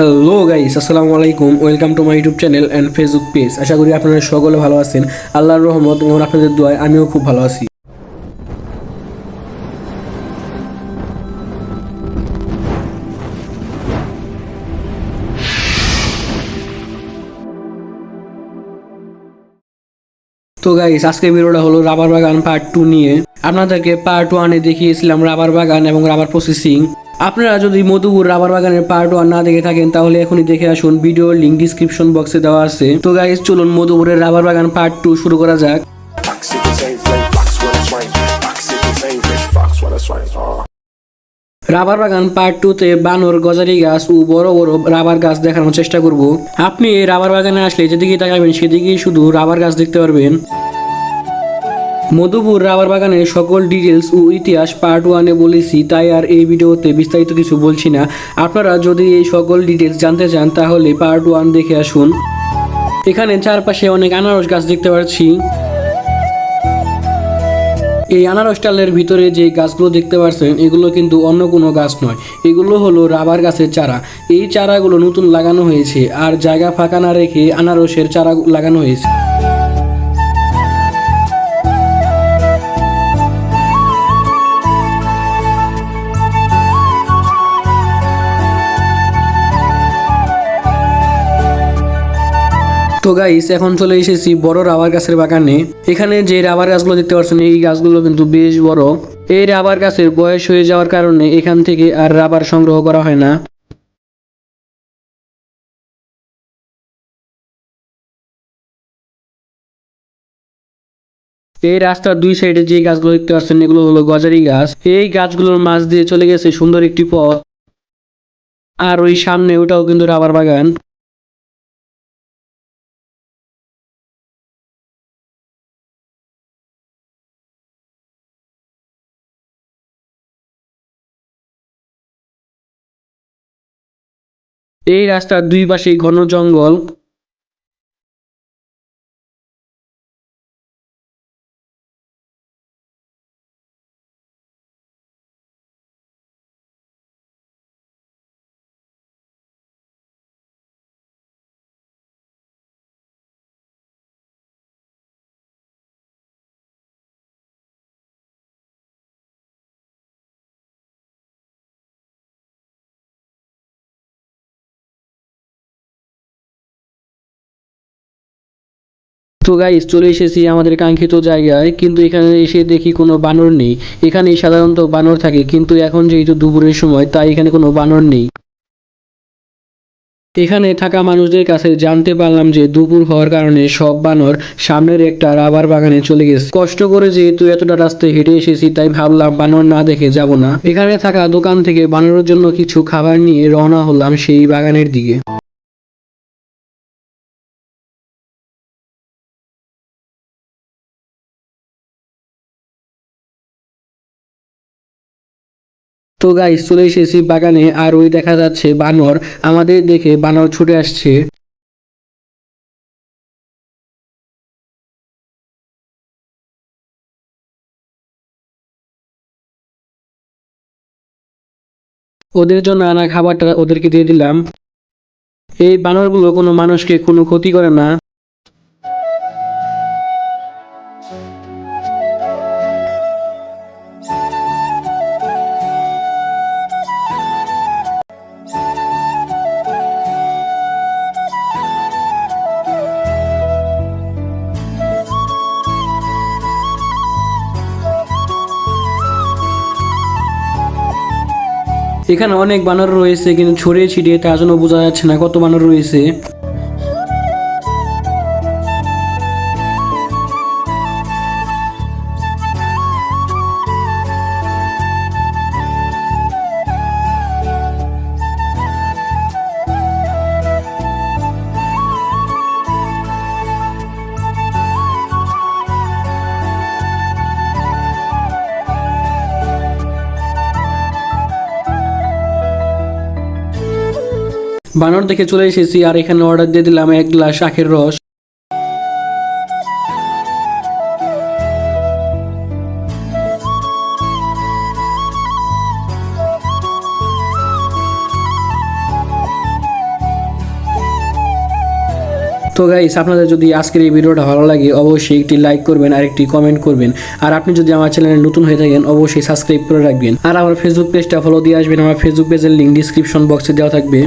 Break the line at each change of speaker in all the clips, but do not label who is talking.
Hello guys, আসসালামু আলাইকুম। Welcome to my YouTube channel and Facebook page. আশা করি আপনারা সকলে ভালো আছেন। আল্লাহর রহমত এবং আপনাদের দোয়ায় আমিও খুব ভালো আছি। তো গাইস, আজকের ভিডিওটা হলো রাবার বাগান পার্ট 2 নিয়ে। আপনাদেরকে পার্ট 1-এ দেখিয়েছিলাম রাবার বাগান এবং রাবার প্রসেসিং। আপনারা যদি মধুপুর রাবার বাগানের পার্ট 1 না দেখে থাকেন তাহলে এখনই দেখে আসুন, ভিডিওর লিংক ডিসক্রিপশন বক্সে দেওয়া আছে। তো গাইস, চলুন মধুপুরের রাবার বাগান পার্ট 2 শুরু করা যাক। রাবার বাগান পার্ট 2-তে বানর, গজারি গাছ ও বড় বড় রাবার গাছ দেখানোর চেষ্টা করব। আপনি এই রাবার বাগানে আসলে যেদিকে তাকাবেন সেদিকেই শুধু রাবার গাছ দেখতে পারবেন। মধুপুর রাবার বাগানের সকল ডিটেলস ও ইতিহাস পার্ট 1-এ বলেছি, তাই আর এই ভিডিওতে বিস্তারিত কিছু বলছি না। আপনারা যদি এই সকল ডিটেলস জানতে চান তাহলে পার্ট 1 দেখে আসুন। এখানে চারপাশে অনেক আনারস গাছ দেখতে পাচ্ছি। এই আনারস ডালের ভিতরে যে গাছগুলো দেখতে পাচ্ছেন এগুলো কিন্তু অন্য কোনো গাছ নয়, এগুলো হলো রাবার গাছের চারা। এই চারাগুলো নতুন লাগানো হয়েছে আর জায়গা ফাঁকা না রেখে আনারসের চারা লাগানো হয়েছে। তো গাইস, এখন চলে এসেছি বড় রাবার গাছের বাগানে। এখানে যে রাবার গাছগুলো দেখতে পাচ্ছেন এই গাছগুলো কিন্তু বেশ বড়। এই রাবার গাছের বয়স হয়ে যাওয়ার কারণে এখান থেকে আর রাবার সংগ্রহ করা হয় না। এই রাস্তার দুই সাইডে যে গাছগুলো দেখতে পাচ্ছেন এগুলো হলো গজারি গাছ। এই গাছগুলোর মাঝ দিয়ে চলে গেছে সুন্দর একটি পথ। আর ওই সামনে ওটাও কিন্তু রাবার বাগান। এই রাস্তার দুই পাশেই ঘন জঙ্গল। তো গাইস, চলে এসেছি আমাদের কাঙ্ক্ষিত জায়গায়, কিন্তু এখানে এসে দেখি কোনো বানর নেই। এখানে সাধারণত বানর থাকে, কিন্তু এখন যেহেতু দুপুরের সময় তাই এখানে কোনো বানর নেই। এখানে থাকা মানুষদের কাছে জানতে পারলাম যে দুপুর হওয়ার কারণে সব বানর সামনের একটা রাবার বাগানে চলে গেছে। কষ্ট করে যেহেতু এতটা রাস্তায় হেঁটে এসেছি তাই ভাবলাম বানর না দেখে যাব না। এখানে থাকা দোকান থেকে বানরের জন্য কিছু খাবার নিয়ে রওনা হলাম সেই বাগানের দিকে। তো গাইস, চলে এসেছি বাগানে আর ওই দেখা যাচ্ছে বানর। আমাদের দেখে বানর ছুটে আসছে। ওদের জন্য আনা খাবারটা ওদেরকে দিয়ে দিলাম। এই বানরগুলো কোনো মানুষকে কোনো ক্ষতি করে না। এখানে অনেক বানর রয়েছে, কিন্তু ছড়িয়ে ছিটিয়ে তার জন্য বোঝা যাচ্ছে না কত বানর রয়েছে। বানর দেখে চলে এসেছি আর এখানে অর্ডার দিয়ে দিলাম 1 গ্লাস আখের রস। তো গাইস, আপনাদের যদি আজকের এই ভিডিওটা ভালো লাগে অবশ্যই একটি লাইক করবেন আর একটি কমেন্ট করবেন। আর আপনি যদি আমার চ্যানেলে নতুন হয়ে থাকেন অবশ্যই সাবস্ক্রাইব করে রাখবেন। আর আমার ফেসবুক পেজটা ফলো দিয়ে আসবেন, আমার ফেসবুক পেজের লিঙ্ক ডিসক্রিপশন বক্সে দেওয়া থাকবে।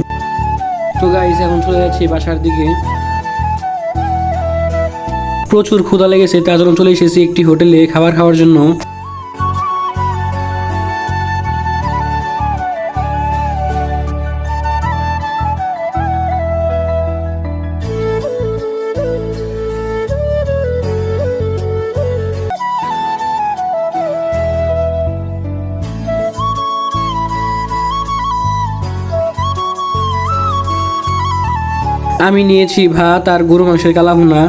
তো গাইস, এখন চলে যাচ্ছি বাসার দিকে। প্রচুর ক্ষুধা লেগেছে, তার জন্য চলে এসেছি একটি হোটেলে খাবার খাওয়ার জন্য। আমি নিয়েছি ভাত আর গরু মাংসের কালাভুনা।